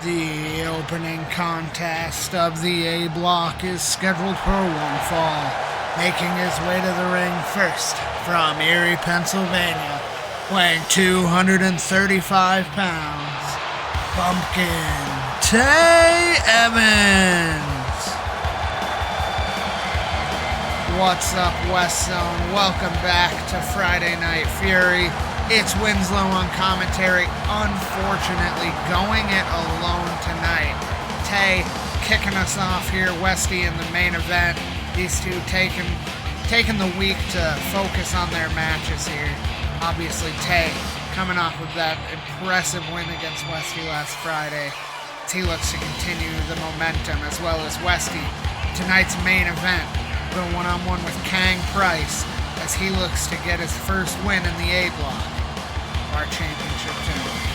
The opening contest of the A block is scheduled for one fall. Making his way to the ring first from Erie, Pennsylvania, weighing 235 pounds, Pumpkin Tay Evans. What's up, West Zone? Welcome back to Friday Night Fury. It's Winslow on commentary. Unfortunately, going it alone tonight. Tay kicking us off here. Westy in the main event. These two taking the week to focus on their matches here. Obviously, Tay coming off with that impressive win against Westy last Friday. He looks to continue the momentum, as well as Westy. Tonight's main event, going one-on-one with Kang Price, as he looks to get his first win in the A block, our championship tournament.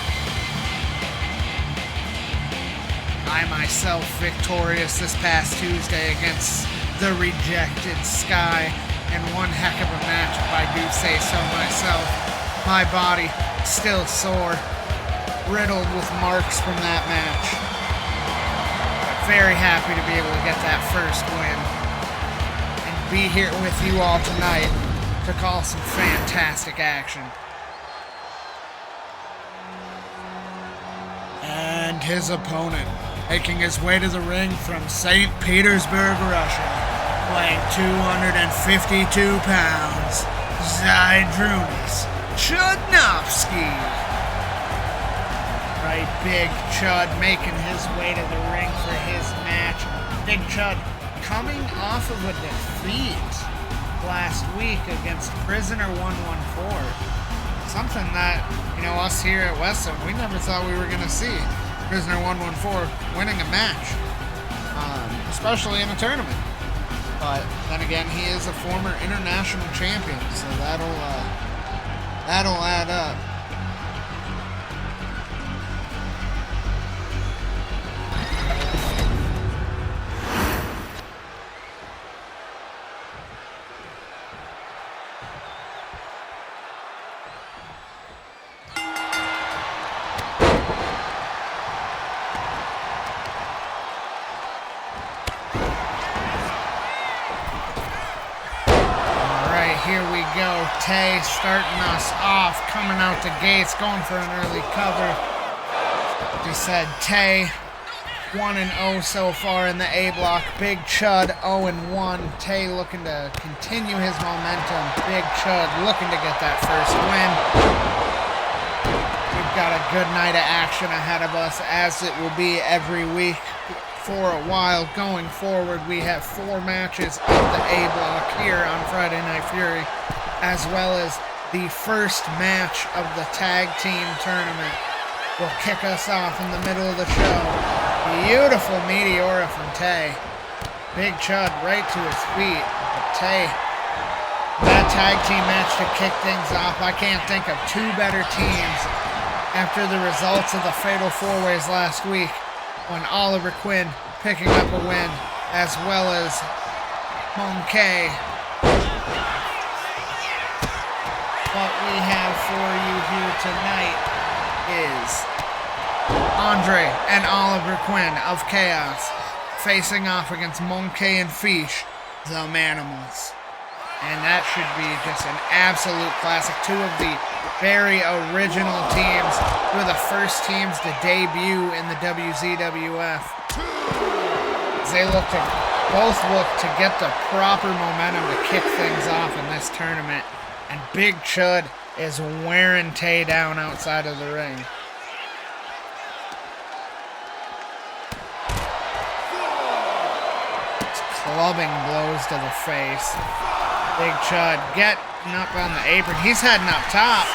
I myself victorious this past Tuesday against the rejected Sky, and one heck of a match if I do say so myself. My body still sore, riddled with marks from that match. But very happy to be able to get that first win and be here with you all tonight to call some fantastic action. And his opponent, making his way to the ring from St. Petersburg, Russia, weighing 252 pounds, Zydrunis, Chudnofski. Right, Big Chud making his way to the ring for his match. Big Chud coming off of a defeat last week against Prisoner 114. Something that, us here at West Zone, we never thought we were going to see. Prisoner 114 winning a match, especially in a tournament. But then again, he is a former international champion, so that'll add up. Here we go, Tay starting us off, coming out the gates, going for an early cover. Like I said, Tay 1-0 so far in the A block. Big Chud 0-1. Tay looking to continue his momentum. Big Chud looking to get that first win. We've got a good night of action ahead of us, as it will be every week. For a while going forward, we have 4 matches of the A block here on Friday Night Fury, as well as the first match of the tag team tournament will kick us off in the middle of the show. Beautiful Meteora from Tay. Big Chud right to his feet. But Tay, that tag team match to kick things off. I can't think of 2 better teams after the results of the Fatal 4-Ways last week, when Oliver Quinn picking up a win, as well as Mon-K. What we have for you here tonight is Andre and Oliver Quinn of Kaos facing off against Mon-K and Feeeeeesh, the Manimals. And that should be just an absolute classic. 2 of the very original teams, 2 of the first teams to debut in the WZWF. They both look to get the proper momentum to kick things off in this tournament. And Big Chud is wearing Tay down outside of the ring. It's clubbing blows to the face. Big Chud getting up on the apron. He's heading up top.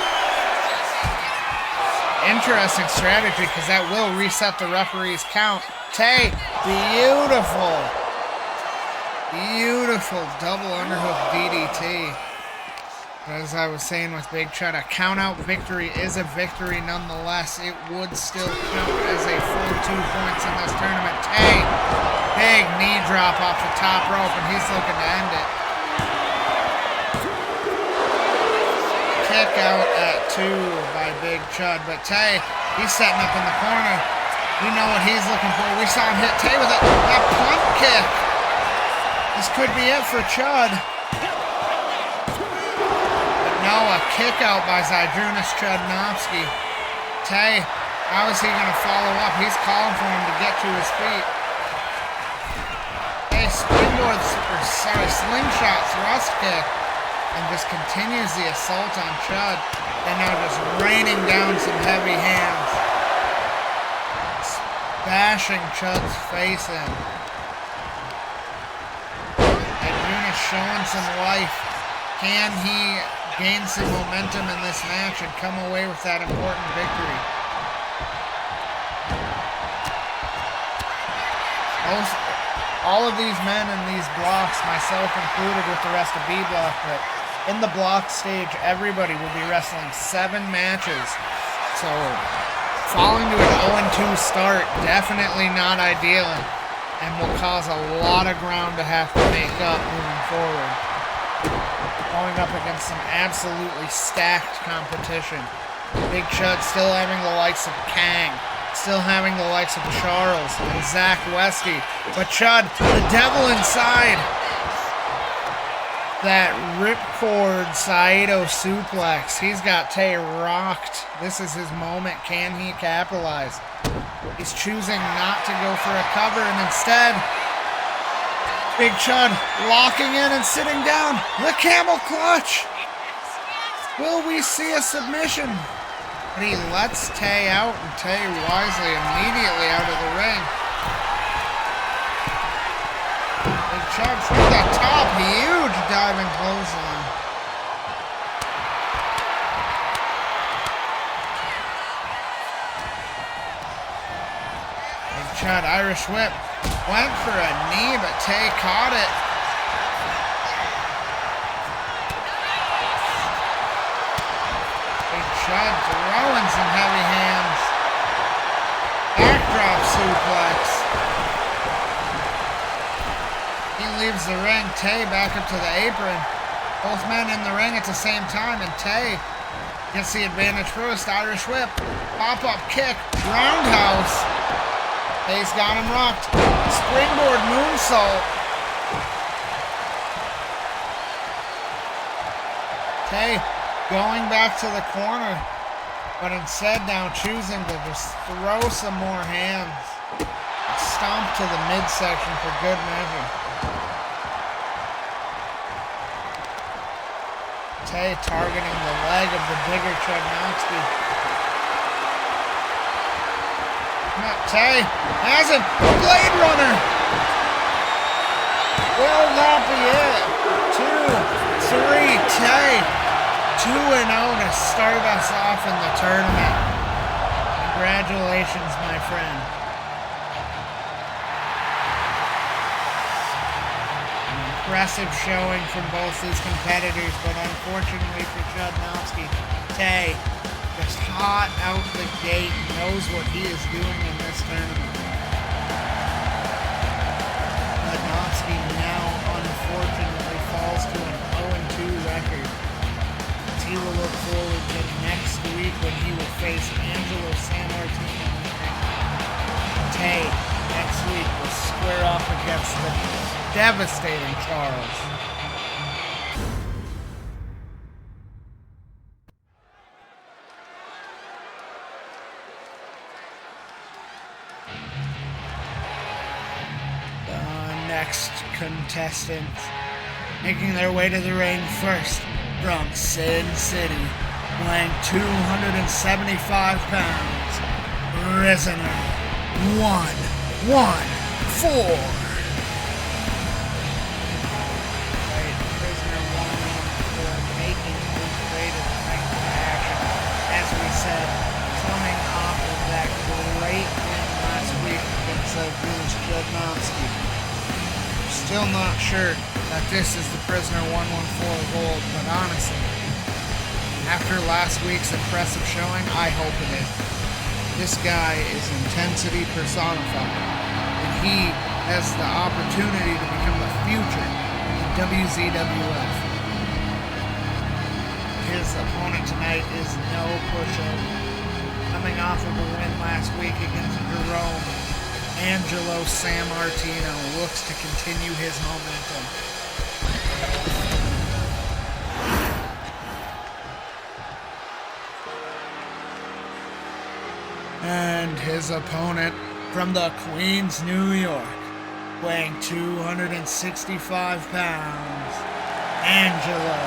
Interesting strategy, because that will reset the referee's count. Tay, beautiful double underhook DDT. As I was saying with Big Chud, a count-out victory is a victory nonetheless. It would still count as a full 2 points in this tournament. Tay, big knee drop off the top rope, and he's looking to end it. Kick out at 2 by Big Chud, but Tay, he's setting up in the corner. We know what he's looking for. We saw him hit Tay with that punt kick. This could be it for Chud. But no, a kick out by Zydrunis Chudnofski. Tay, how is he going to follow up? He's calling for him to get to his feet. Tay slingshot thrust kick. And just continues the assault on Chud. And now just raining down some heavy hands. Bashing Chud's face in. Zydrunis showing some life. Can he gain some momentum in this match and come away with that important victory? All of these men in these blocks, myself included with the rest of B block, but in the block stage, everybody will be wrestling 7 matches. So falling to an 0-2 start, definitely not ideal, and will cause a lot of ground to have to make up moving forward. Going up against some absolutely stacked competition. Big Chud still having the likes of Kang, still having the likes of Charles and Westy. But Chud, the devil inside. That ripcord Saito suplex. He's got Tay rocked. This is his moment. Can he capitalize? He's choosing not to go for a cover, and instead, Big Chud locking in and sitting down. The camel clutch. Will we see a submission? But he lets Tay out, and Tay wisely immediately out of the ring. Big Chud from the top, huge diving clothesline. Big Chud Irish whip, went for a knee, but Tay caught it. Big Chud throwing some heavy hands. Backdrop suplex. He leaves the ring. Tay back up to the apron. Both men in the ring at the same time, and Tay gets the advantage first. Irish whip, pop-up kick, roundhouse. Tay's got him rocked. Springboard moonsault. Tay going back to the corner, but instead now choosing to just throw some more hands. Stomp to the midsection for good measure. Tay targeting the leg of the bigger Chudnofski. Tay has it. Blade Runner. Will that be it? 2, 3, Tay. 2-0 to start us off in the tournament. Congratulations, my friend. Impressive showing from both these competitors, but unfortunately for Chudnofski, Tay just hot out the gate, knows what he is doing in this tournament. Chudnofski now unfortunately falls to an 0-2 record. He will look forward to next week when he will face Angelo Sanmartino. Tay next week will square off against the devastating Charles. The next contestants making their way to the ring first from Sin City, weighing 275 pounds, prisoner 114. Chudnofski. Still not sure that this is the prisoner 114 gold, but honestly, after last week's impressive showing, I hope it is. This guy is intensity personified, and he has the opportunity to become the future in WZWF. His opponent tonight is no pushover. Coming off of a win last week against Jerome, Angelo Sanmartino looks to continue his momentum. And his opponent from the Queens, New York, weighing 265 pounds, Angelo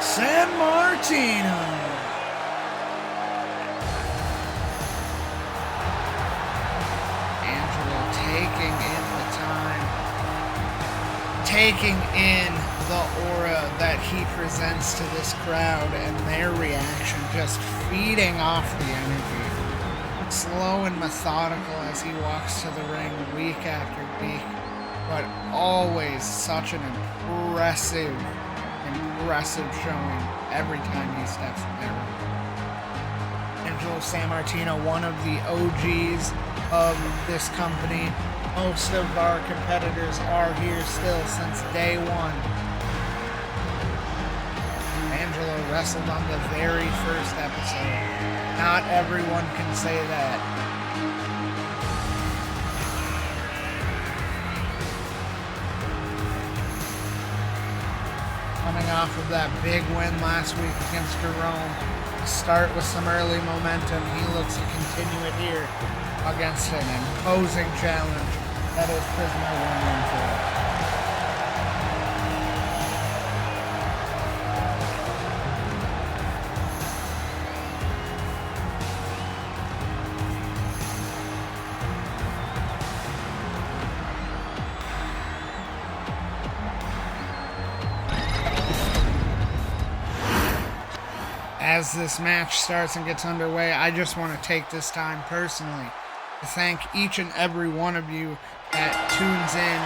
Sanmartino. Angelo taking in the time, taking in the aura that he presents to this crowd and their reaction, just feeding off the energy. Slow and methodical as he walks to the ring week after week, but always such an impressive showing every time he steps there. Angelo Sanmartino, one of the OGs of this company. Most of our competitors are here still since day one. Angelo wrestled on the very first episode. Not everyone can say that. Coming off of that big win last week against Jerome, start with some early momentum. He looks to continue it here against an imposing challenge that is prisoner 114. As this match starts and gets underway, I just want to take this time personally to thank each and every one of you that tunes in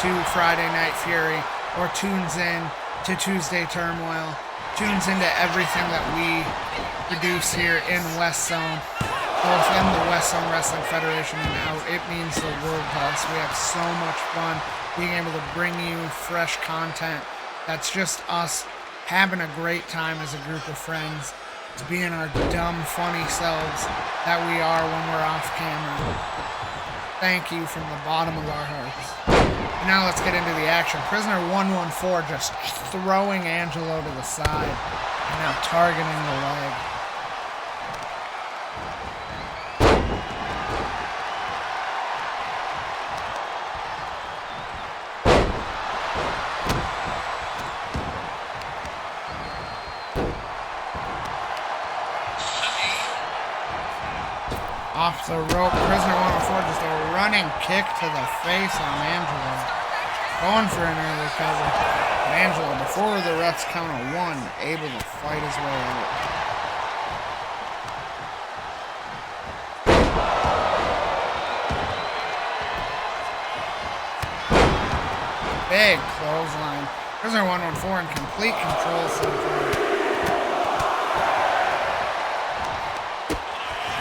to Friday Night Fury or tunes in to Tuesday Turmoil, tunes into everything that we produce here in West Zone, both in the West Zone Wrestling Federation and out. It means the world to us. We have so much fun being able to bring you fresh content that's just us having a great time as a group of friends, to being our dumb, funny selves that we are when we're off camera. Thank you from the bottom of our hearts. And now let's get into the action. Prisoner 114 just throwing Angelo to the side and now targeting the leg. Off the rope, Prisoner 114, just a running kick to the face on Angelo. Going for an early cover. But Angelo, before the ref's count of one, able to fight his way out. Big clothesline. Prisoner 114 in complete control so far.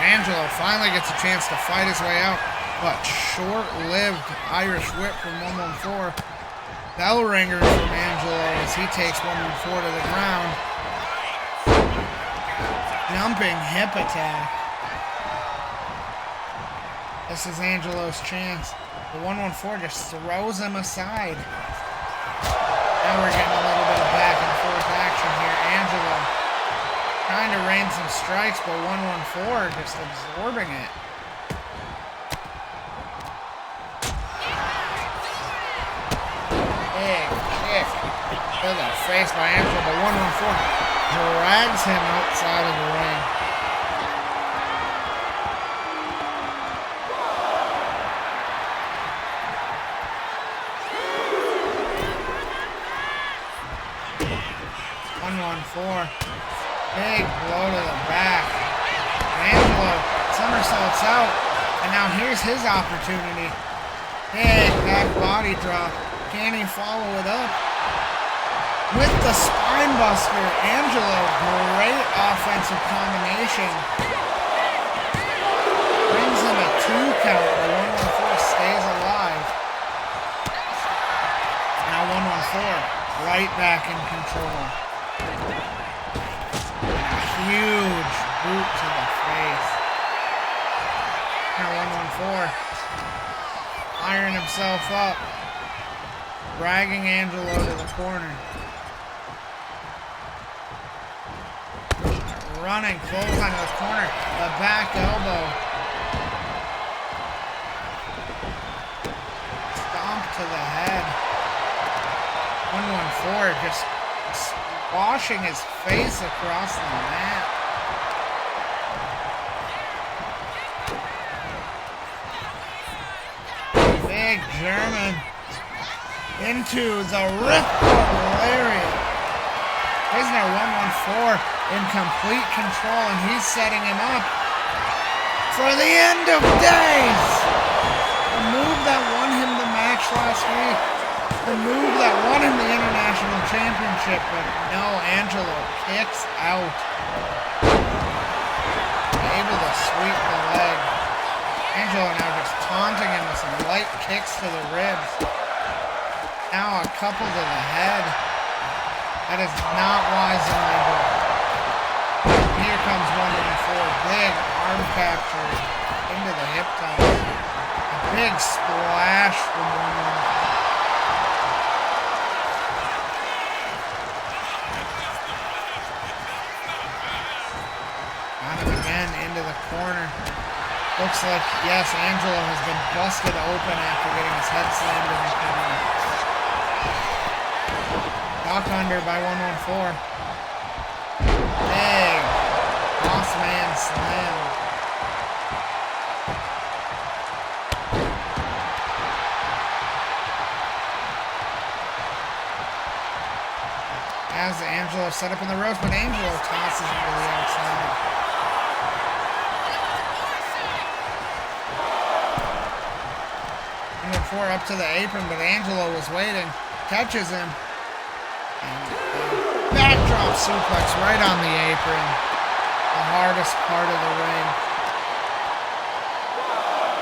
Angelo finally gets a chance to fight his way out, but short-lived Irish whip from 114. Bell ringer from Angelo as he takes 114 to the ground. Jumping hip attack. This is Angelo's chance. The 114 just throws him aside. Now we're getting a little bit of back and forth action here. Angelo trying to rain some strikes, but 114 just absorbing it. Big kick to the face by Angelo, but 114 drags him outside of the ring. Big blow to the back. Angelo somersaults out, and now here's his opportunity. Big back body drop. Can he follow it up? With the spine buster, Angelo, great offensive combination. Brings him a 2 count, but 114 stays alive. Now 114 right back in control. Huge boot to the face. Now 114 firing himself up. Dragging Angelo to the corner. Running close onto the corner. The back elbow. Stomp to the head. 114 just washing his face across the mat. Big German into the ripcord lariat. Prisoner 114 in complete control, and he's setting him up for the end of days. The move that won him the match last week. The move that won him the International Championship, but no, Angelo kicks out. Able to sweep the leg. Angelo now just taunting him with some light kicks to the ribs. Now a couple to the head. That is not wise in my book. Here comes 114. Big arm capture into the hip top. A big splash from 114. Into the corner. Looks like, yes, Angelo has been busted open after getting his head slammed in the corner. Knock under by 114. Big boss man slam. As Angelo set up in the ropes, but Angelo tosses him to the outside. 4 up to the apron, but Angelo was waiting. Catches him. And backdrop suplex right on the apron. The hardest part of the ring.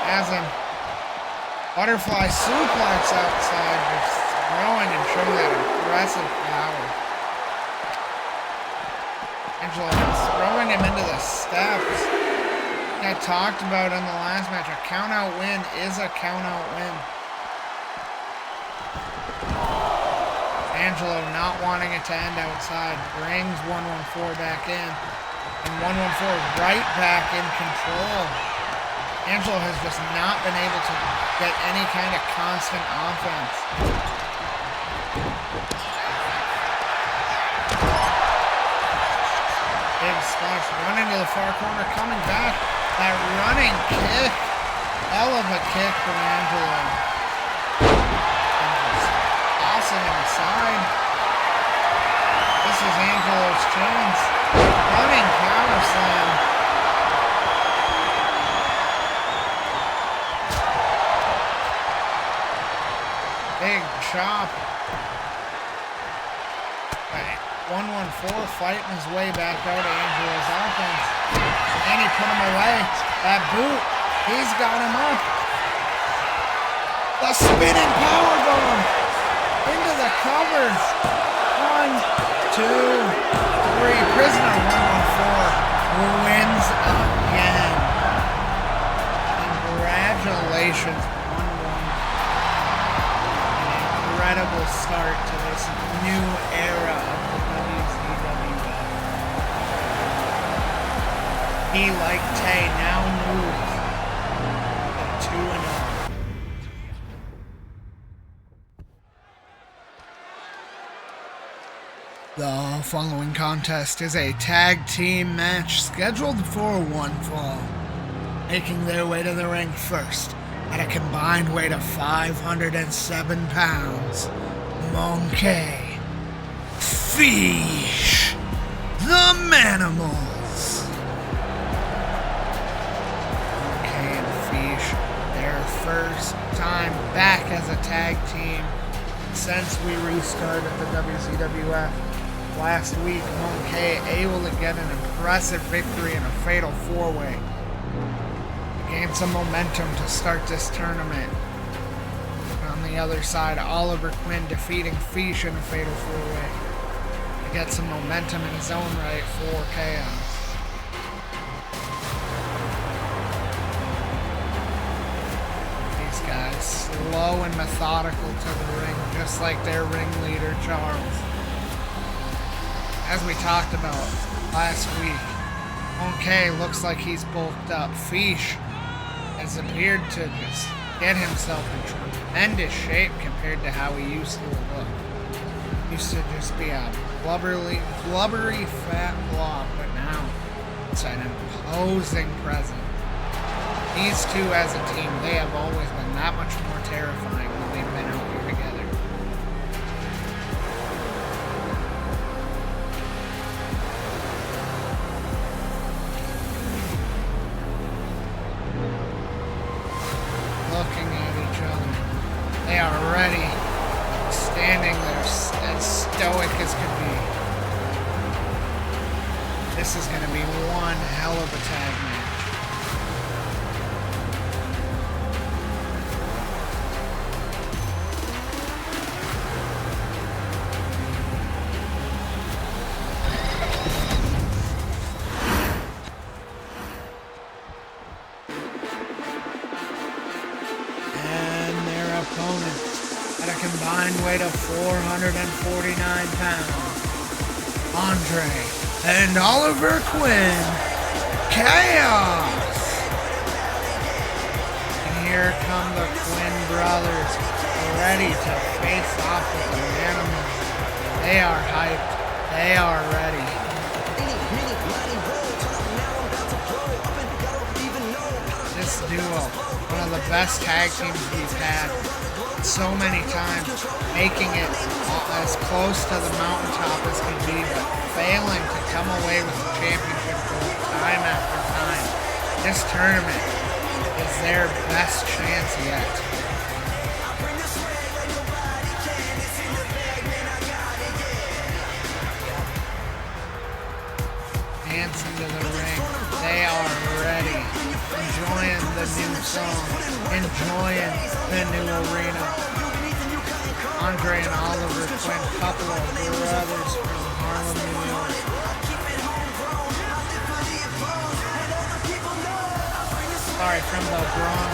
Has him. Butterfly suplex outside, just throwing and showing that impressive power. Angelo was throwing him into the steps. I talked about in the last match, a count-out win is a count-out win. Angelo not wanting it to end outside, brings 114 back in, and 114 right back in control. Angelo has just not been able to get any kind of constant offense. Big splash, running to the far corner, coming back. That running kick, hell of a kick from Angelo. Tossing him aside. This is Angelo's chance. Running power slam. Big chop. 114 fighting his way back out of Angelo's offense. And he put him away. That boot, he's got him up. The spinning powerbomb into the cover. 1, 2, 3. Prisoner 114 wins again. Congratulations, 114. An incredible start to this new era of the WZWF. He, like Tay, now moves to 2-0. The following contest is a tag team match scheduled for one fall. Making their way to the ring first, at a combined weight of 507 pounds, Mon-K, Feeeeeeesh, the Manimals. Mon-K and Feeeeeesh, their first time back as a tag team since we restarted the WZWF. Last week, Mon-K able to get an impressive victory in a fatal 4-way. Gained some momentum to start this tournament. On the other side, Oliver Quinn defeating Feeeeeesh in a fatal 4-way. To get some momentum in his own right for Kaos. these guys. Slow and methodical to the ring, just like their ringleader, Charles. As we talked about last week, Mon-K looks like he's bulked up. Feeeeeesh has appeared to just get himself in tremendous shape compared to how he used to look. Used to just be a blubbery fat blob, but now it's an imposing presence. These two as a team, they have always been that much more terrifying when they've been out here together. Looking at each other. They are ready. Standing there as stoic as could be. This is going to be one hell of a tag match. Weight of 449 pounds. Andre and Oliver Quinn. Kaos. And here come the Quinn brothers, ready to face off with the Manimals. They are hyped. They are ready. This duo, one of the best tag teams we've had so many times, making it as close to the mountaintop as can be, but failing to come away with the championship gold time after time. This tournament is their best chance yet. Dancing to the ring, they are ready. Enjoying the new song, enjoying the new arena. Andre and Oliver Quinn, couple of brothers from Harlem, New York. Sorry, from the Bronx.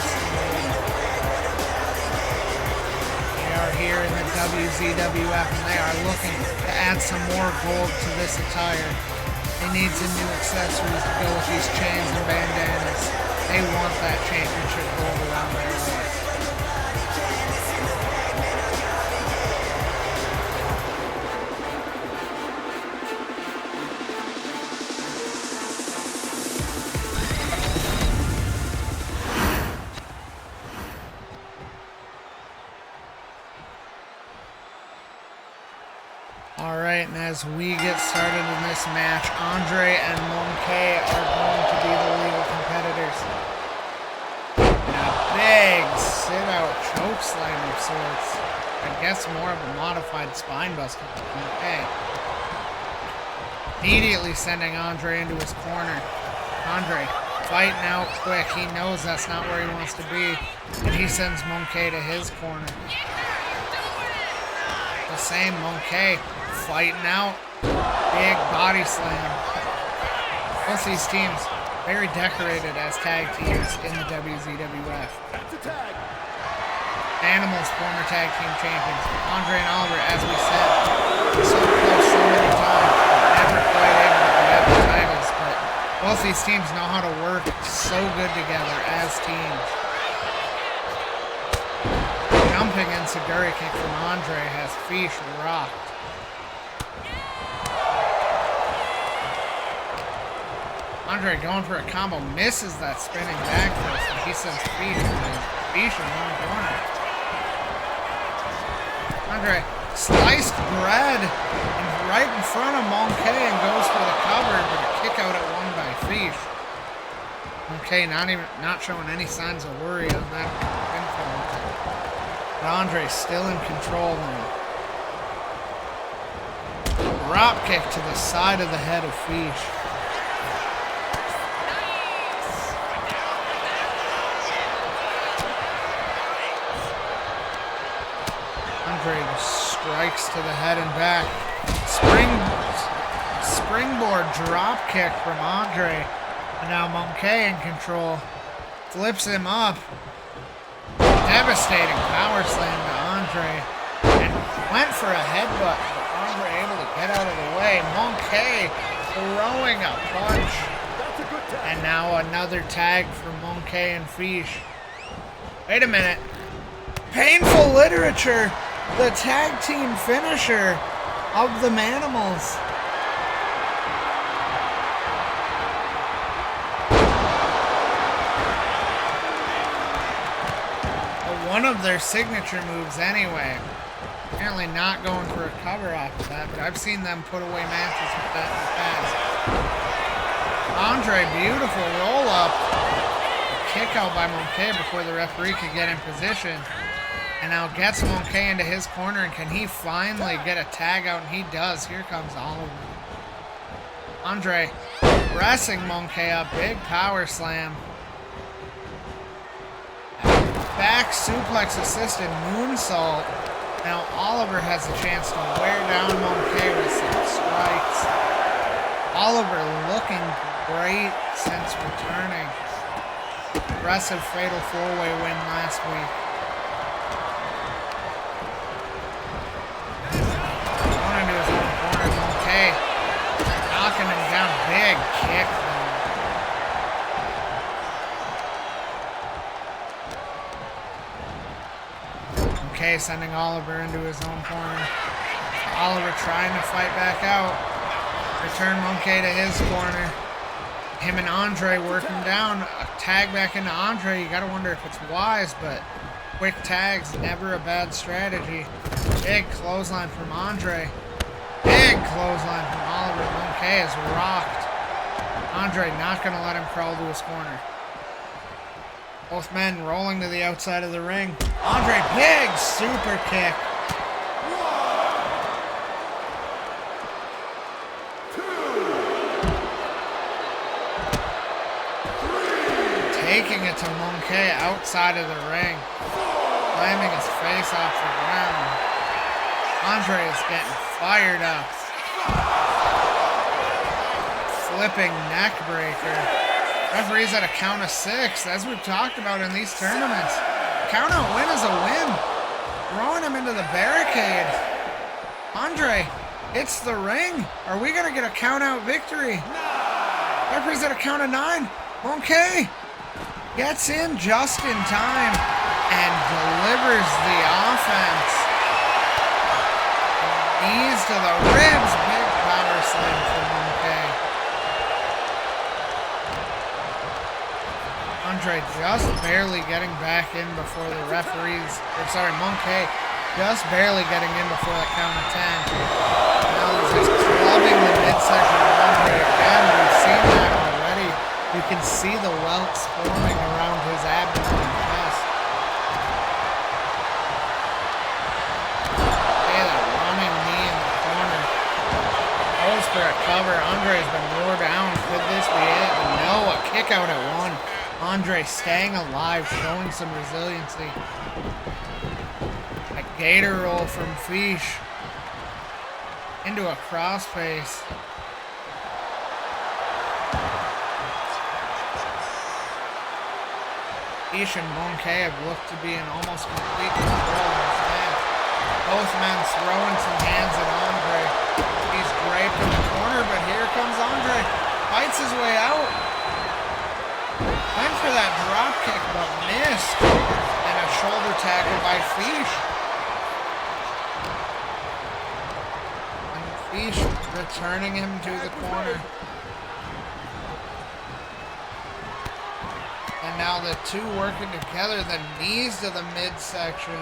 They are here in the WZWF and they are looking to add some more gold to this attire. They need some new accessories to go with these chains and bandanas. They want that championship gold around their waist. Alright, and as we get started in this match, Andre and Mon-K are going to be the legal competitors. And a big sit-out choke slam of sorts. I guess more of a modified spine buster for Mon-K. Immediately sending Andre into his corner. Andre fighting out quick. He knows that's not where he wants to be. And he sends Mon-K to his corner. The same Mon-K fighting out. Big body slam. Both these teams very decorated as tag teams in the WZWF. Manimals, former tag team champions. Andre and Oliver, as we said, so close so many times, never quite able to grab the titles, but both these teams know how to work so good together as teams. Jumping and Zydrunis kick from Andre has Feeeeeesh rocked. Andre going for a combo, misses that spinning back fist, and he sends Feeeeeeesh in one corner. Andre sliced bread right in front of Mon-K and goes for the cover, but a kick out at one by Feeeeeesh. Mon-K not showing any signs of worry on that pinfall. But Andre's still in control now. Drop kick to the side of the head of Feeeeeesh. Andre strikes to the head and back. Springboard drop kick from Andre. And now Mon-K in control. Flips him up. Devastating power slam to Andre. And went for a headbutt, but Andre able to get out of the way. Mon-K throwing a punch. And now another tag for Mon-K and Feeeeeesh. Wait a minute. Painful Literature, the tag team finisher of the Manimals. One of their signature moves anyway. Apparently not going for a cover off of that, but I've seen them put away matches with that in the past. Andre, beautiful roll up. A kick out by Mon-K before the referee could get in position. And now gets Mon-K into his corner, and can he finally get a tag out? And he does. Here comes Oliver. Andre pressing Mon-K up. Big power slam. Back suplex assisted moonsault. Now Oliver has a chance to wear down Mon-K with some strikes. Oliver looking great since returning. Impressive fatal 4-way win last week. Going into his own corner, Mon-K knocking him down. Big kick. Mon-K sending Oliver into his own corner. Oliver trying to fight back out. Return Mon-K to his corner. Him and Andre working down. A tag back into Andre. You gotta wonder if it's wise, but quick tags, never a bad strategy. Big clothesline from Andre. Big clothesline from Oliver. Mon-K is rocked. Andre not gonna let him crawl to his corner. Both men rolling to the outside of the ring. Andre, big super kick. 1, 2, 3. Taking it to Mon-K outside of the ring. Slamming his face off the ground. Andre is getting fired up. Flipping neck breaker. Referee's at a count of 6, as we've talked about in these tournaments. Count out win is a win. Throwing him into the barricade. Andre, it's the ring. Are we going to get a count out victory? Referee's at a count of 9. Mon-K gets in just in time and delivers the offense. Knees to the ribs. Big power slam for Mon-K. Andre just barely getting back in before the referees, Mon-K just barely getting in before that count of 10. Now he's just clubbing the midsection of Andre again. We've seen that already. You can see the welts forming around his abdomen and chest. Okay, that running knee in the corner. Goes for a cover. Andre's been wore down. Could this be it? No, a kick out at 1. Andre staying alive, showing some resiliency. A gator roll from Feeeeeesh into a crossface. Feeeeeesh and Mon-K have looked to be in almost complete control in this match. Both men throwing some hands at Andre. He's draped in the corner, but here comes Andre. Fights his way out. Went for that drop kick, but missed. And a shoulder tackle by Feeeeeesh. And Feeeeeesh returning him to the corner. And now the two working together, the knees to the midsection.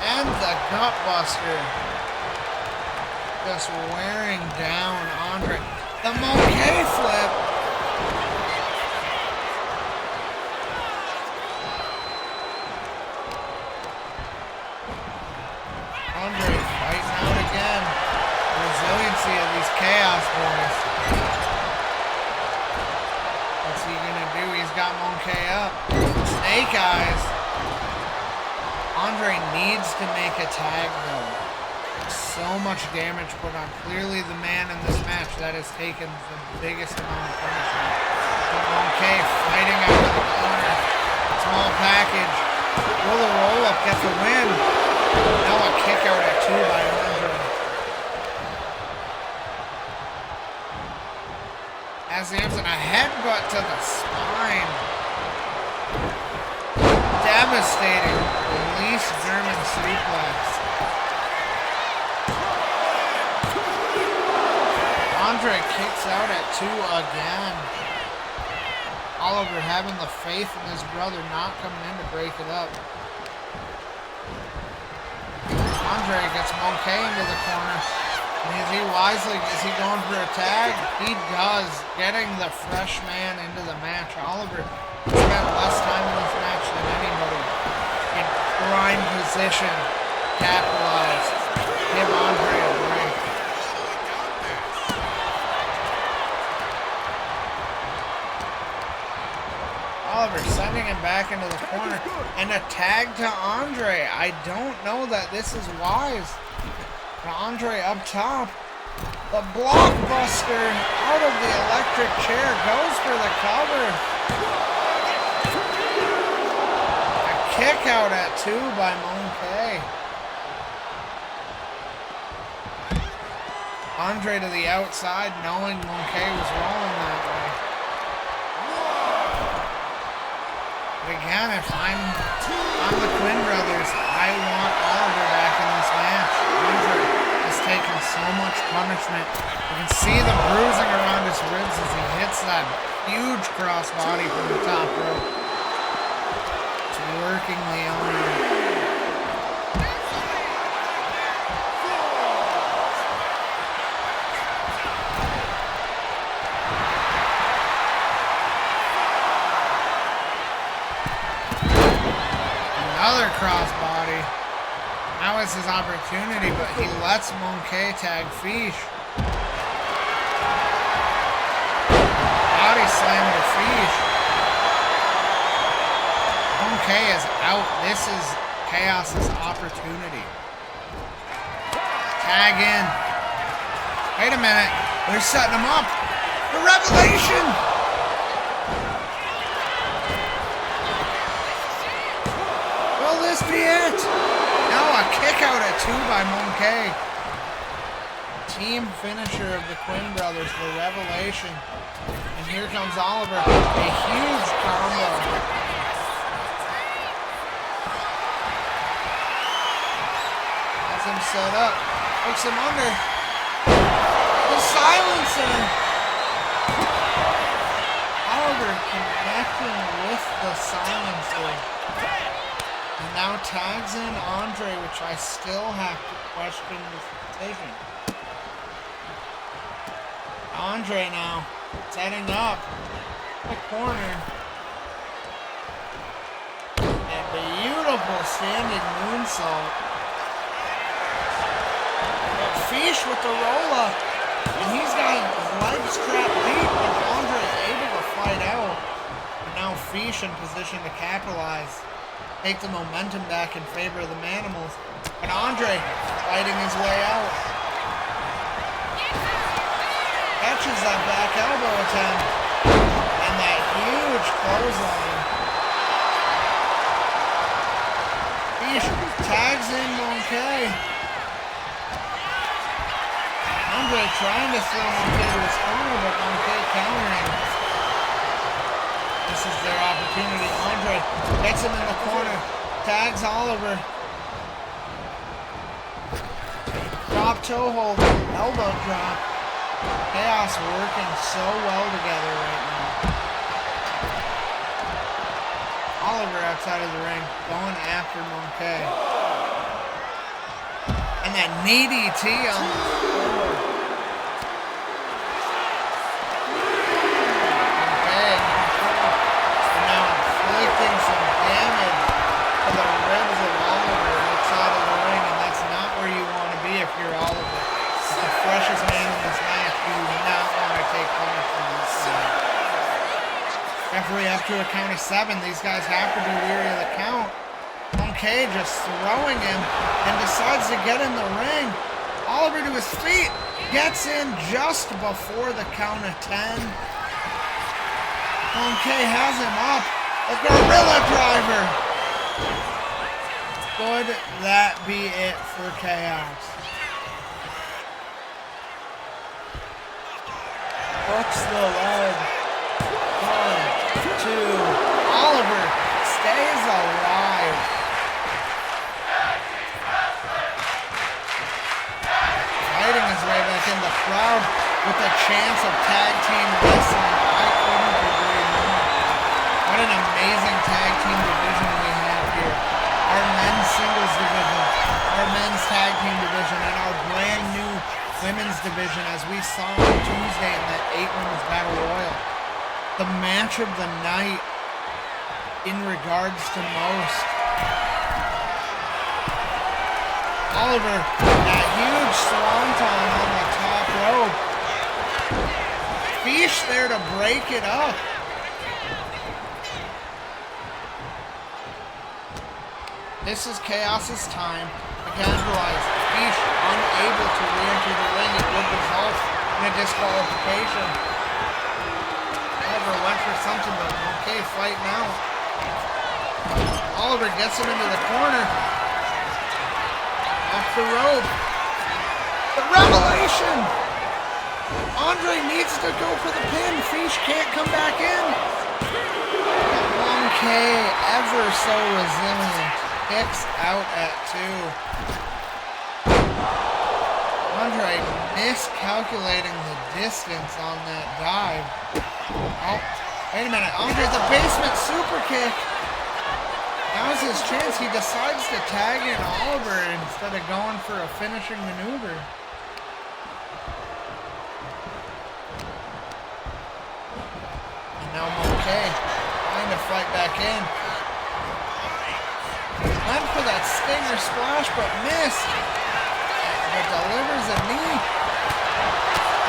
And the gut buster. Just wearing down Andre. The Mon-K flip. Andre fighting out again. The resiliency of these Chaos boys. What's he gonna do? He's got Mon-K up. Snake eyes. Andre needs to make a tag though. So much damage put on. Clearly the man in this match that has taken the biggest amount of punishment. Mon-K fighting out of the corner. Small package. Will the roll-up get the win? Now a kick out at 2 by Andre. As Samson, a headbutt to the spine. Devastating release German suplex. Andre kicks out at 2 again. Oliver having the faith in his brother, not coming in to break it up. Andre gets Mon-K into the corner. Is he wisely, is he going for a tag? He does, getting the fresh man into the match. Oliver spent less time in this match than anybody. In prime position, capitalized. Give Andre a break. Oliver sending him back into the corner. And a tag to Andre. I don't know that this is wise. Andre up top. The blockbuster out of the electric chair goes for the cover. A kick out at 2 by Mon-K. Andre to the outside, knowing Mon-K was rolling that way. But again, if I'm the Quinn brothers, I want Oliver back in this match. Andre has taken so much punishment. You can see the bruising around his ribs as he hits that huge crossbody from the top rope. It's working the owner. Another crossbody. Now is his opportunity, but he lets Mon-K tag Feeeeeesh. Body slam to Feeeeeesh. Mon-K is out. This is Kaos' opportunity. Tag in. Wait a minute. They're setting him up. The revelation! Will this be it? Now a kick out at 2 by Mon-K. Team finisher of the Quinn brothers, the revelation. And here comes Oliver. A huge combo. Has him set up. Hooks him under. The silencer. Oliver connecting with the silencer. And now tags in Andre, which I still have to question this decision. Andre now setting up the corner. A beautiful standing moonsault. But Feeeeeesh with the roll-up. And he's got his legs trapped deep, and Andre is able to fight out. And now Feeeeeesh in position to capitalize. Take the momentum back in favor of the Manimals. And Andre fighting his way out. Catches that back elbow attempt. And that huge clothesline. Feeeeeesh tags in Mon-K. Andre trying to throw Mon-K to his corner, but Mon-K countering. This is their opportunity. Andre gets him in the corner, tags Oliver. Drop toe hold, elbow drop. Kaos working so well together right now. Oliver outside of the ring, going after Mon-K. And that knee DT on the floor. Inflicting some damage to the ribs of Oliver outside of the ring, and that's not where you want to be if you're Oliver. As the freshest man in this match, you do not want to take punishment on this side. Referee up to a count of 7. These guys have to be weary of the count. Mon-K just throwing him and decides to get in the ring. Oliver to his feet, gets in just before the count of 10. Mon-K has him up. A gorilla driver. Could that be it for Chaos? Hooks the leg. 1, 2. Oliver stays alive. Fighting his way back in. The crowd with a chance of tag team wrestling. I couldn't agree more. What an amazing tag team division we have here. Our men's singles division, our men's tag team division, and our brand new women's division, as we saw on Tuesday in that 8 Women's Battle Royal. The match of the night in regards to most. Oliver, that huge swanton on the top rope. Feeeeeeesh there to break it up. This is Chaos's time to capitalize. Feeeeeeesh unable to re-enter the ring. It would result in a disqualification. Oliver went for something, but okay, fighting out. Oliver gets him into the corner. Off the rope. The revelation! Andre needs to go for the pin. Feeeeeeesh can't come back in. Mon-K, ever so resilient, kicks out at 2. Andre miscalculating the distance on that dive. Oh, wait a minute. Andre, the basement super kick. Now's his chance. He decides to tag in Oliver instead of going for a finishing maneuver. And now Mon-K trying to fight back in. Went for that stinger splash, but missed. But delivers a knee.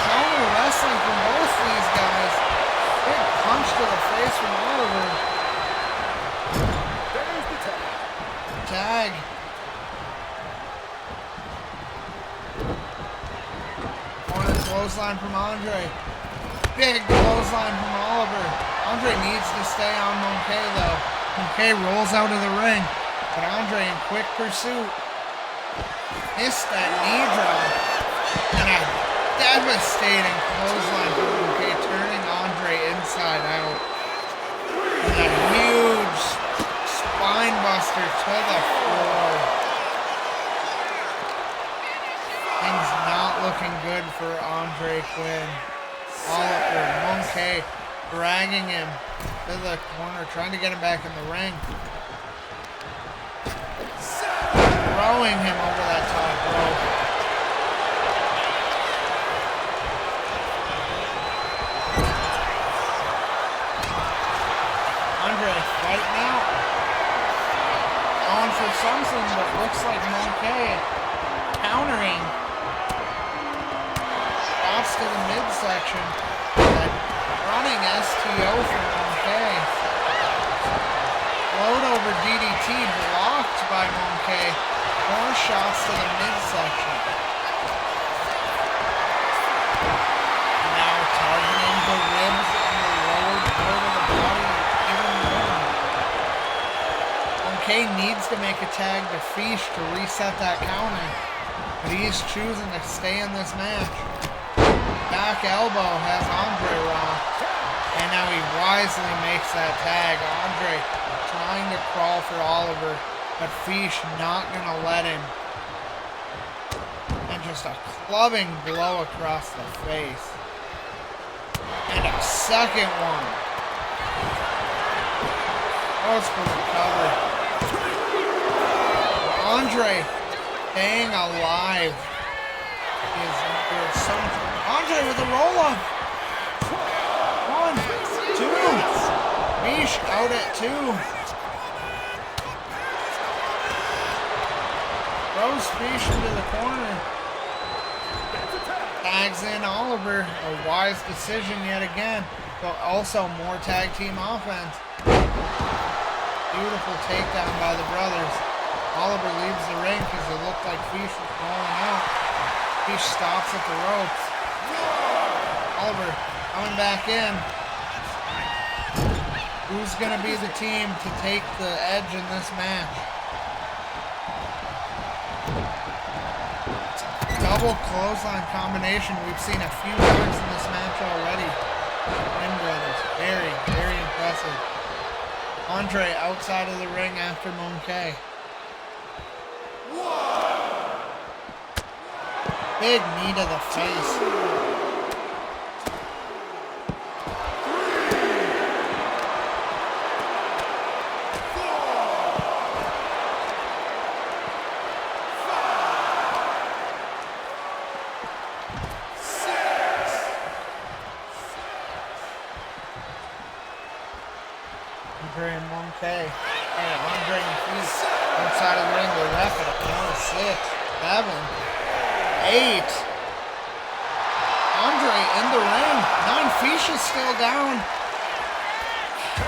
Counter wrestling from both these guys. Big punch to the face from Oliver. There's the tag. Corner clothesline from Andre. Big clothesline from Oliver. Andre needs to stay on Mon-K though. Mon-K rolls out of the ring. But Andre in quick pursuit. Missed that knee drop. And a devastating clothesline from Mon-K, turning Andre inside out. And a huge spine buster to the floor. Things not looking good for Andre Quinn. Oliver, Mon-K dragging him to the corner, trying to get him back in the ring. Throwing him over that top rope. Andre fighting out. Going for something, but looks like Mon-K countering. Drops to the midsection. That running STO from Mon-K. Float over DDT blocked by Mon-K. More shots to the midsection. Now targeting the ribs and the lower part of the body even more. Mon-K needs to make a tag to Feeeeeesh to reset that counter, but he's choosing to stay in this match. Back elbow has Andre rocked, and now he wisely makes that tag. Andre trying to crawl for Oliver, but Feeeeeesh not gonna let him. And just a clubbing blow across the face. And a second one. Goes for the cover. Andre staying alive. Andre with a roll up. 1, 2. Feeeeeeesh out at 2. Throws Feeeeeeesh into the corner. Tags in Oliver. A wise decision yet again. But also more tag team offense. Beautiful takedown by the brothers. Oliver leaves the ring because it looked like Feeeeeeesh was rolling out. Feeeeeeeesh stops at the ropes. Oliver coming back in. Who's going to be the team to take the edge in this match? double clothesline combination we've seen a few times in this match already. Quinn brothers, very, very impressive. Andre outside of the ring after Mon-K. Big knee to the face. Andre and Mon-K. Hey, Andre and Feeeeeeesh outside of the ring. The ref at a count of 6, 7, 8. Andre in the ring. 9 Feeeeeeesh is still down.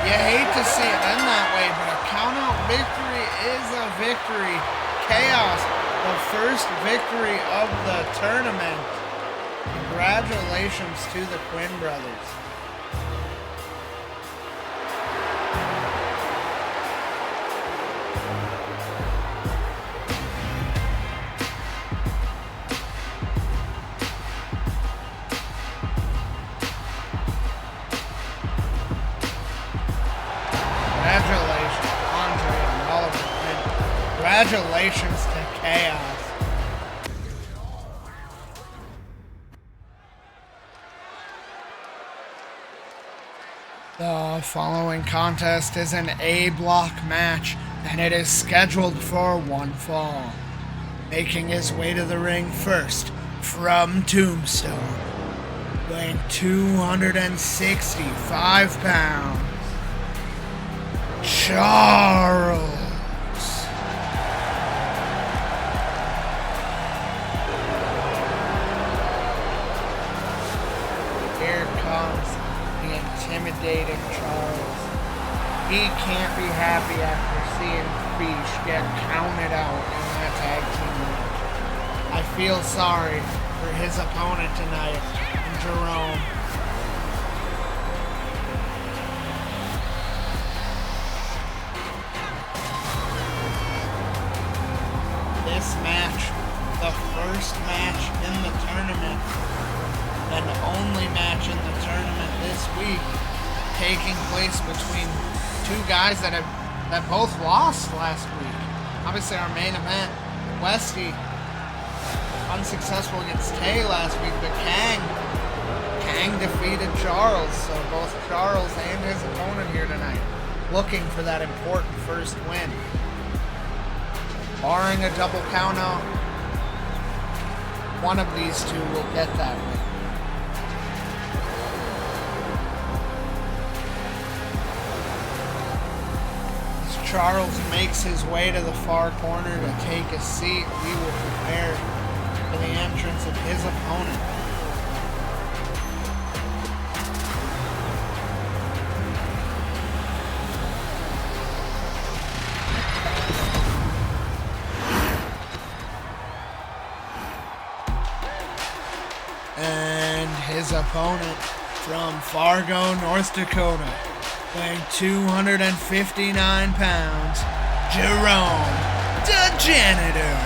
You hate to see it end that way, but a count-out victory is a victory. Chaos, the first victory of the tournament. Congratulations to the Quinn brothers. Congratulations, Andre and Oliver Quinn. Congratulations to Chaos. The following contest is an A-block match, and it is scheduled for one fall. Making his way to the ring first, from Tombstone, weighing 265 pounds, Charles. Here comes the intimidating Charles. He can't be happy after seeing Feeeeeeesh get counted out in that tag team match. I feel sorry for his opponent tonight, Jerome. This match, the first match in the tournament, and only match in the tournament this week, taking place between two guys that both lost last week. Obviously, our main event, Westy, unsuccessful against Tay last week, but Kang defeated Charles. So both Charles and his opponent here tonight looking for that important first win. Barring a double countout, one of these two will get that win. As Charles makes his way to the far corner to take a seat, we will prepare for the entrance of his opponent. And his opponent from Fargo, North Dakota, weighing 259 pounds, Jerome, the Janitor.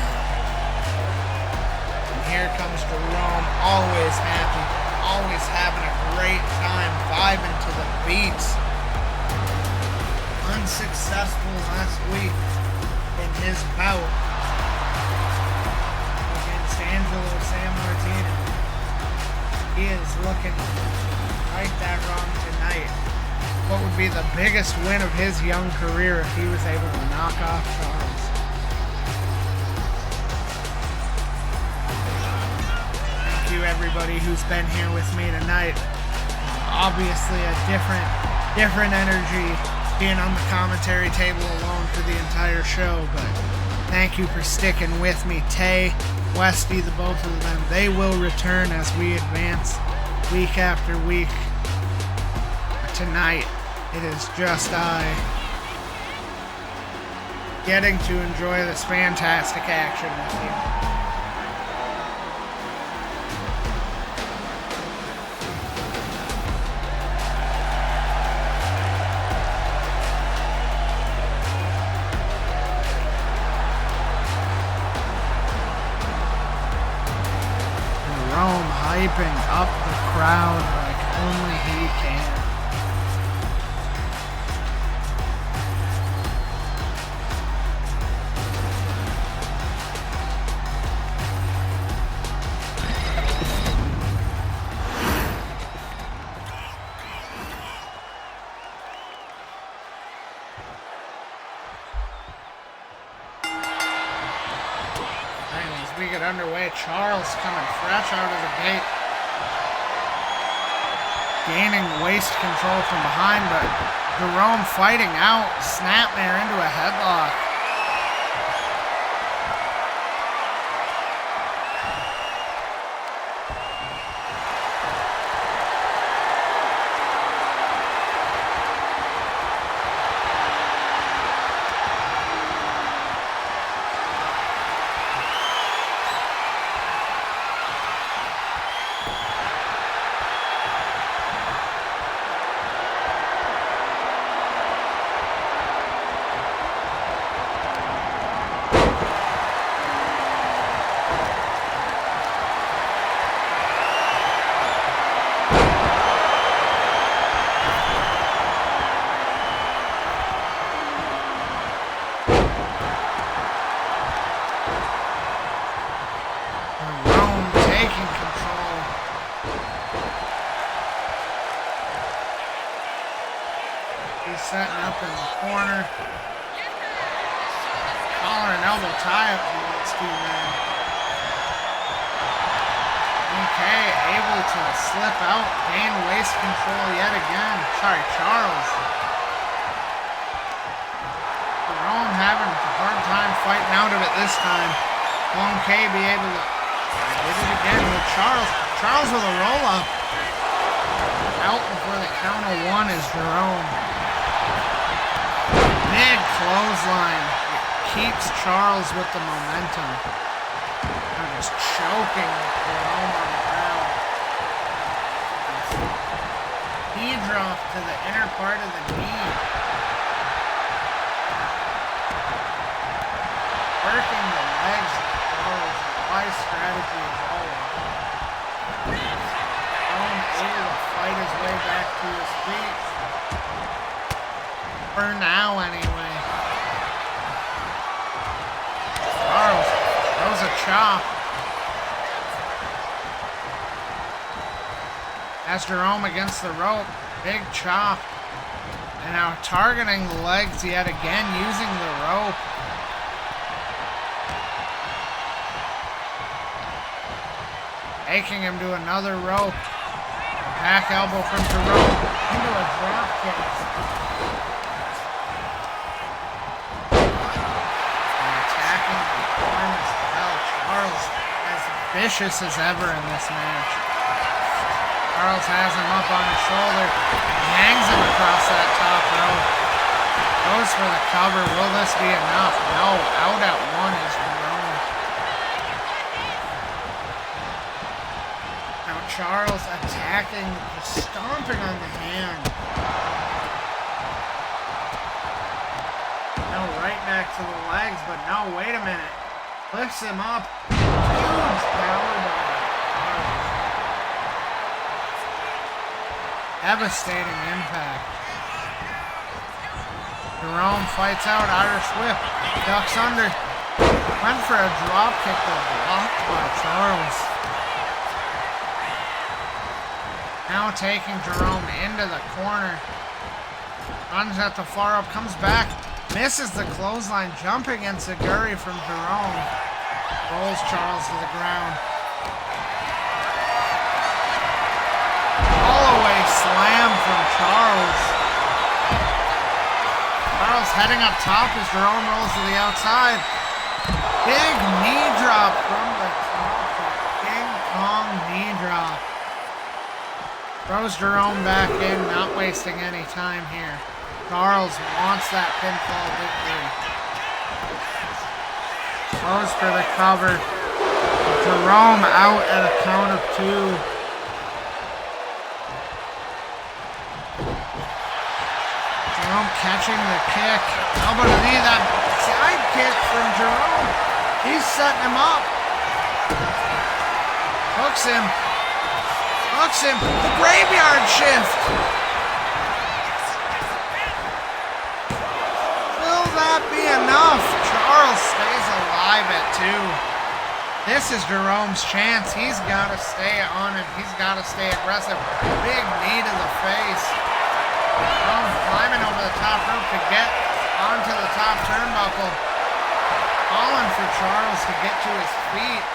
And here comes Jerome, always happy, always having a great time, vibing to the beats. Unsuccessful last week in his bout against Angelo Sanmartino. He is looking right that wrong tonight. What would be the biggest win of his young career if he was able to knock off Charles? Thank you everybody who's been here with me tonight. Obviously a different energy being on the commentary table alone for the entire show, but thank you for sticking with me. Tay, Westy, the both of them, they will return as we advance week after week. Tonight, it is just I getting to enjoy this fantastic action with you. hyping up the crowd like only he can. We get underway. Charles coming fresh out of the gate. Gaining waist control from behind, but Jerome fighting out. Snapmare into a headlock. Setting up in the corner. Collar and elbow tie up from Westy man. Mon-K able to slip out, gain waist control yet again. Sorry, Charles. Jerome having a hard time fighting out of it this time. Mon-K be able to did it again with Charles. Charles with a roll up. Out before the count of one is Jerome. Big clothesline. It keeps Charles with the momentum. I'm just choking Jerome on the ground. Knee drop to the inner part of the knee. Working the legs of Charles. Wise strategy as always. Jerome able to fight his way back to his feet. For now, anyway. Charles throws a chop. Has Jerome against the rope. Big chop. And now targeting the legs yet again using the rope. Taking him to another rope. Back elbow from Jerome into a drop kick. Vicious as ever in this match. Charles has him up on his shoulder, hangs him across that top rope. Goes for the cover. Will this be enough? No. Out at one is Jerome. Now Charles attacking, just stomping on the hand. Now right back to the legs, but no, wait a minute. Lifts him up. Huge power bomb. Devastating impact. Jerome fights out. Irish whip. Ducks under. Went for a drop kick but blocked by Charles. Now taking Jerome into the corner. Runs at the far up. Comes back. Misses the clothesline. Jumping enziguri from Jerome. Rolls Charles to the ground. All-away slam from Charles. Charles heading up top as Jerome rolls to the outside. Big knee drop from the top. King Kong knee drop. Throws Jerome back in, not wasting any time here. Charles wants that pinfall victory. Goes for the cover. Jerome out at a count of 2. Jerome catching the kick. Elbow to knee, that side kick from Jerome. He's setting him up. Hooks him. Hooks him. The graveyard shift. Will that be enough? Charles stays alive at 2. This is Jerome's chance. He's got to stay on him. He's got to stay aggressive. Big knee to the face. Jerome climbing over the top rope to get onto the top turnbuckle. Calling for Charles to get to his feet.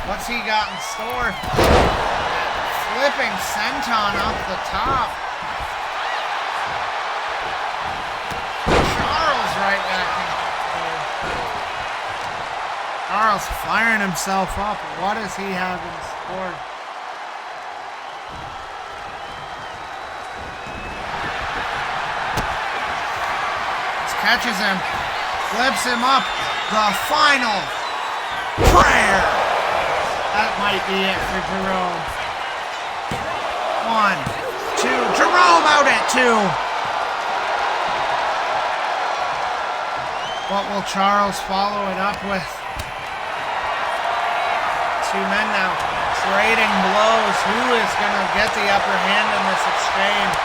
What's he got in store? Flipping senton off the top. Charles right back in. Charles firing himself up. What does he have in store? Catches him, flips him up. The final prayer. That might be it for Jerome. 1, 2. Jerome out at 2. What will Charles follow it up with? 2 men now trading blows. Who is going to get the upper hand in this exchange?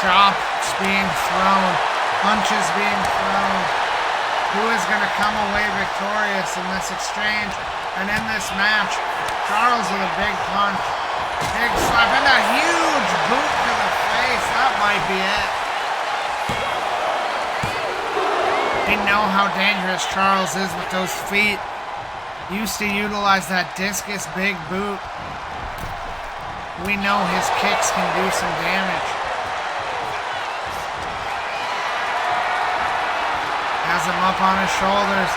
Chops being thrown, punches being thrown. Who is going to come away victorious in this exchange and in this match? Charles with a big punch, big slap, and a huge boot to the face. That might be it. We know how dangerous Charles is with those feet. Used to utilize that discus big boot. We know his kicks can do some damage. Has him up on his shoulders.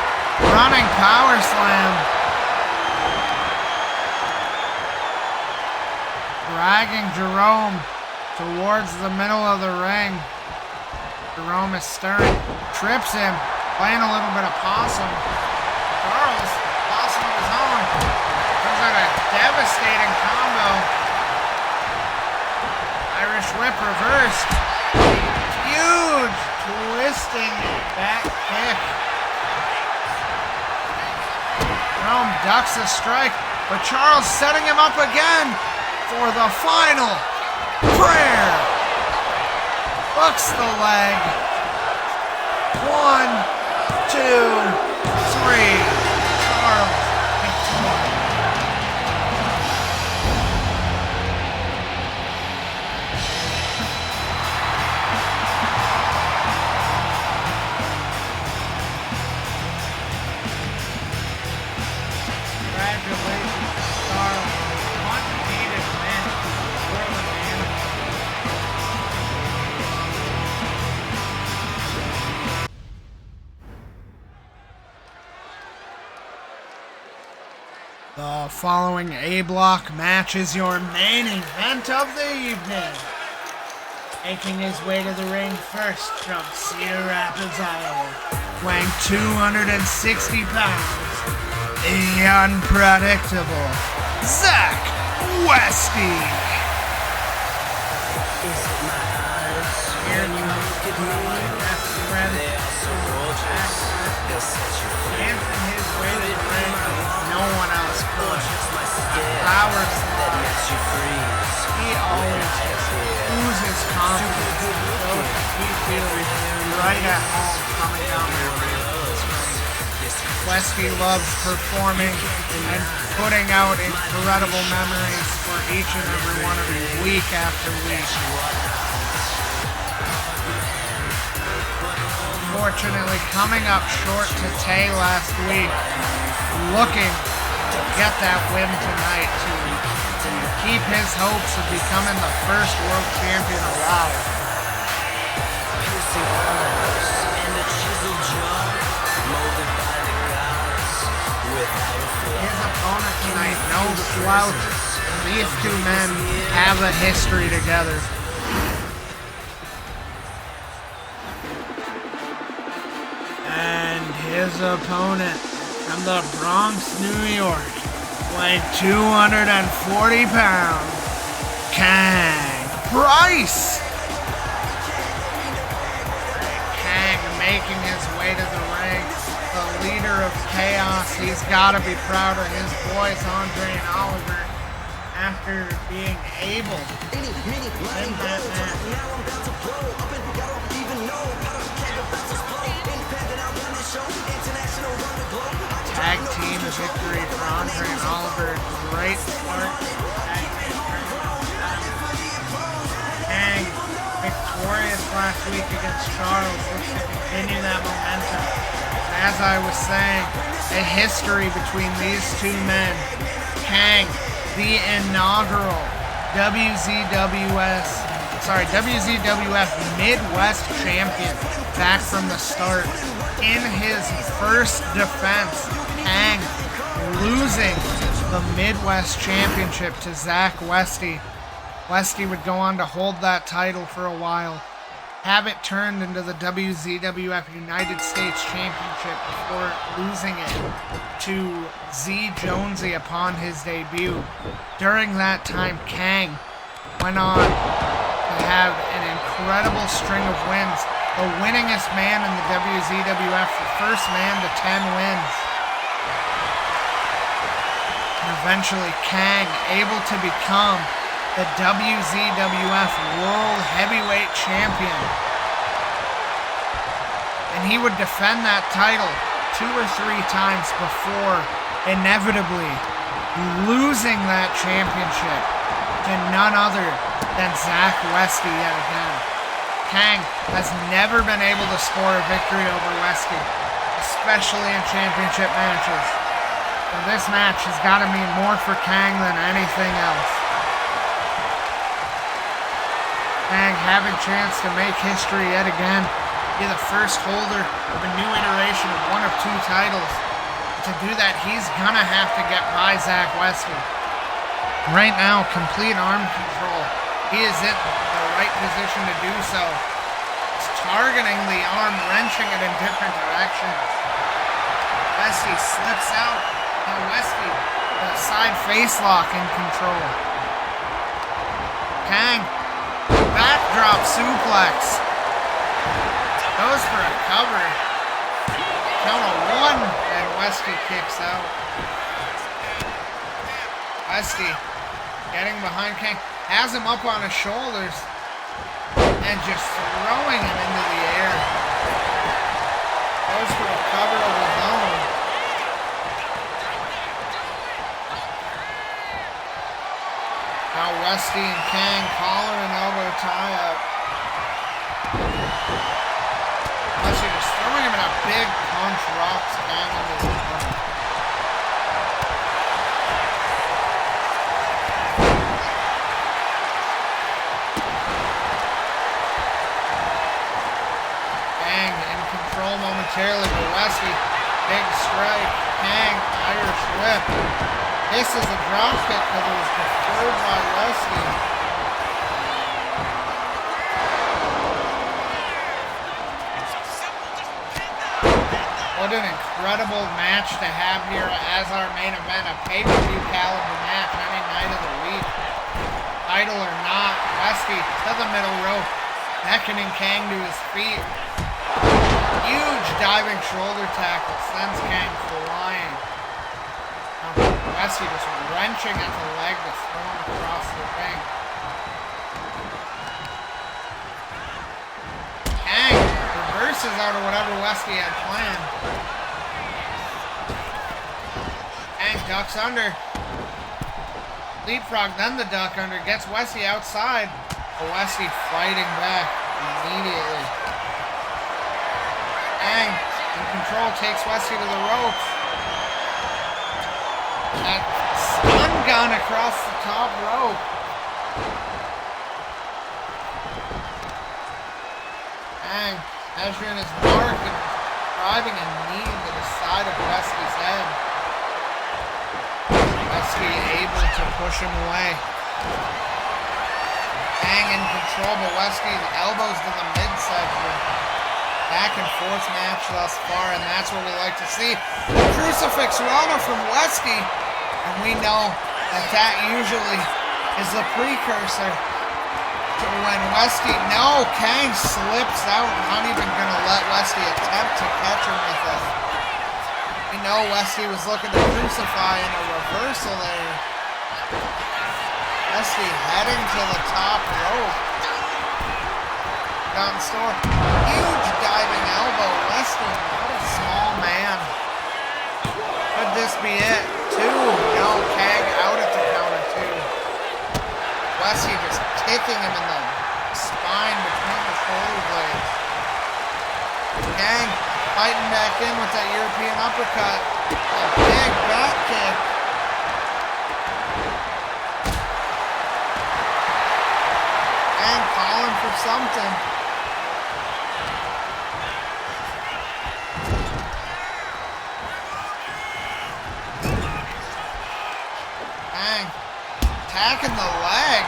Running power slam. Dragging Jerome towards the middle of the ring. Jerome is stirring. Trips him. Playing a little bit of possum. Charles, possum of his own. Comes out a devastating combo. Irish whip reversed. Huge twisting back kick. Jerome ducks a strike, but Charles setting him up again for the final prayer. Hooks the leg. 1, 2, 3. Charles victorious. The following A-Block match is your main event of the evening. Making his way to the ring first from Cedar Rapids, Iowa, weighing 260 pounds, the unpredictable Westy. Here dancing his way to the ring, no one else could. Power slide. He always oozes confidence. He feels right at home coming down there. Westy loves performing and putting out incredible memories for each and every one of you, week after week. Unfortunately, coming up short to Tay last week, looking to get that win tonight to keep his hopes of becoming the first world champion alive. His opponent tonight, no slouch. These two men have a history together. And his opponent from the Bronx, New York, weighing 240 pounds, Kang Price. making his way to the ring. The leader of Chaos. He's got to be proud of his boys, Andre and Oliver, after being able to win that match. Tag team victory for Andre and Oliver. Great start. Kang victorious last week against Charles. Looks to continue that momentum. As I was saying, a history between these two men. Kang, the inaugural WZWF Midwest champion back from the start. In his first defense, Kang losing the Midwest championship to Zach Westy. Westy would go on to hold that title for a while, have it turned into the WZWF United States Championship before losing it to Z Jonesy upon his debut. During that time, Kang went on to have an incredible string of wins, the winningest man in the WZWF, the first man to 10 wins. And eventually Kang able to become the WZWF World Heavyweight Champion. And he would defend that title 2 or 3 times before inevitably losing that championship to none other than Zach Westy yet again. Kang has never been able to score a victory over Westy, especially in championship matches. So this match has got to mean more for Kang than anything else. Kang having chance to make history yet again, be the first holder of a new iteration of one of 2 titles. To do that, he's gonna have to get by Zach Westy. Right now, complete arm control. He is in the right position to do so. He's targeting the arm, wrenching it in different directions. Westy slips out. Now Westy, the side face lock in control. Kang, backdrop suplex. Goes for a cover. Count of 1, and Westy kicks out. Westy getting behind Kang, has him up on his shoulders, and just throwing him into the air. Goes for a cover of his own. Now Westy and Kang collar and elbow tie-up. Westy just throwing him in a big punch, rocks Kang into the corner. Kang in control momentarily, but Westy, big strike. Kang, Irish whip. This is a drop kick because it was deferred by Westy. What an incredible match to have here as our main event, a pay-per-view caliber match any night of the week. Title or not, Westy to the middle rope, beckoning Kang to his feet. Huge diving shoulder tackle sends Kang flying. Westy just wrenching at the leg to throw him across the ring. Kang reverses out of whatever Westy had planned. Kang ducks under. Leapfrog, then the duck under. Gets Westy outside. But Westy fighting back immediately. Kang in control, takes Westy to the ropes. That stun gun across the top rope. Kang measuring his mark and driving a knee into the side of Westy's head. Westy able to push him away. Kang in control, but Westy's elbows to the midsection. Back and forth match thus far, and that's what we like to see. Crucifix Rana from Westy, and we know that that usually is the precursor when Westy, no, Kang slips out, not even going to let Westy attempt to catch him with it. We know Westy was looking to crucify in a reversal there. Westy heading to the top rope. Gun store. Huge diving elbow. Westy, not a small man. Could this be it? 2. No, Kang out at the counter 2. Westy just kicking him in the spine between the shoulder blades. Kang fighting back in with that European uppercut. A big back kick. And calling for something. Kang attacking the leg.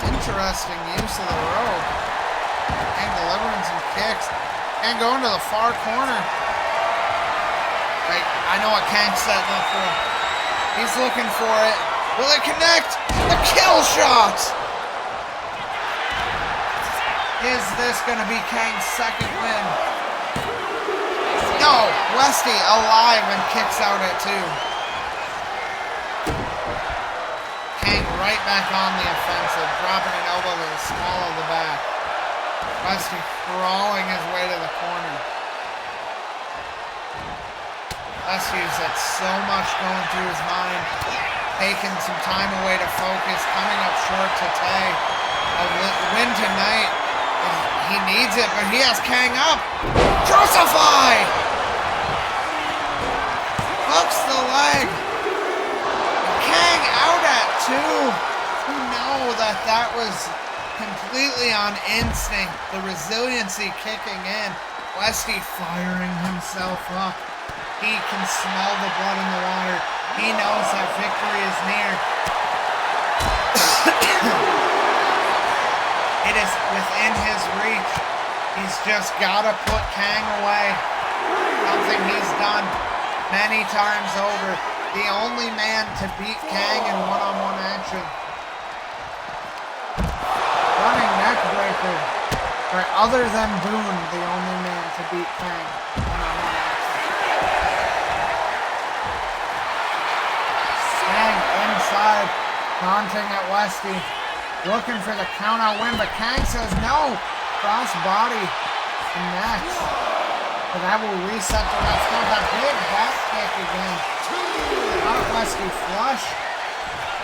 Interesting use of the rope. And delivering some kicks. And going to the far corner. Right, I know what Kang's setting up for. He's looking for it. Will it connect? The kill shot! Is this going to be Kang's second win? No! Westy alive and kicks out at 2. Kang right back on the offensive, dropping an elbow to the small of the back. Westy crawling his way to the corner. Westy's had so much going through his mind, taking some time away to focus, coming up short to tag. A win tonight. He needs it, but he has Kang up. Crucify! Hooks the leg. Kang out at 2. You know that was completely on instinct. The resiliency kicking in. Westy firing himself up. He can smell the blood in the water. He knows that victory is near. It is within his reach. He's just got to put Kang away. Something he's done many times over. The only man to beat Kang in one-on-one action. Running neck breaker. Or other than Boone, the only man to beat Kang one-on-one action. Kang inside, taunting at Westy. Looking for the count-out win, but Kang says no. Cross body and next. But that will reset the rest. That big back kick again. Out Westy flush.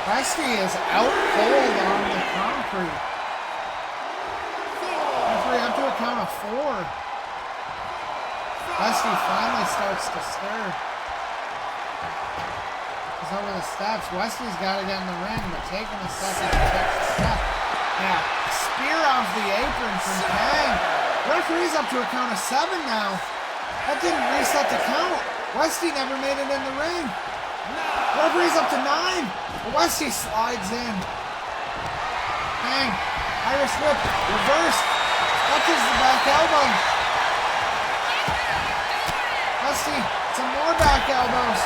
Westy is out cold on the concrete. Referee up to a count of 4. Westy finally starts to stir. He's over the steps. Westy's got to get in the ring, but taking a second to catch the step. Yeah, spear off the apron from Kang. Referee's up to a count of 7 now. That didn't reset the count. Westy never made it in the ring. Referee's up to 9. Westy slides in. Kang, Irish whip, reverse. Touches the back elbow. Westy, some more back elbows.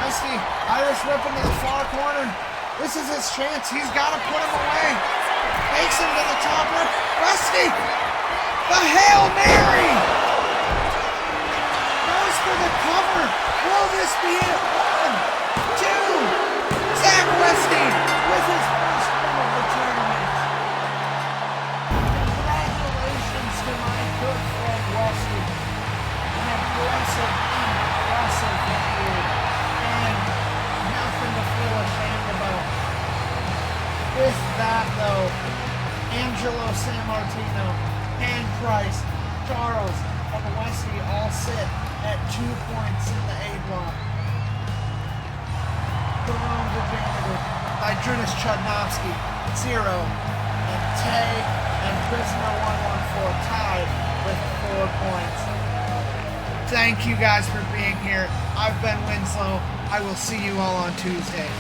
Westy, Irish whip into the far corner. This is his chance. He's got to put him away. Takes him to the top rope. Westy, the Hail Mary. Goes for the cover. Will this be it? 1, 2. Zach Westy with his first win of the tournament. Congratulations to my good friend Westy. An impressive victory. And nothing to feel ashamed about. With that, though, Angelo, Sanmartino, and Price, Charles, and Westy all sit at 2 points in the A block. Jerome the Janitor, Zydrunis, Chudnofski, 0, and Tay and Prisoner 114 tied with 4 points. Thank you guys for being here. I've been Winslow. I will see you all on Tuesday.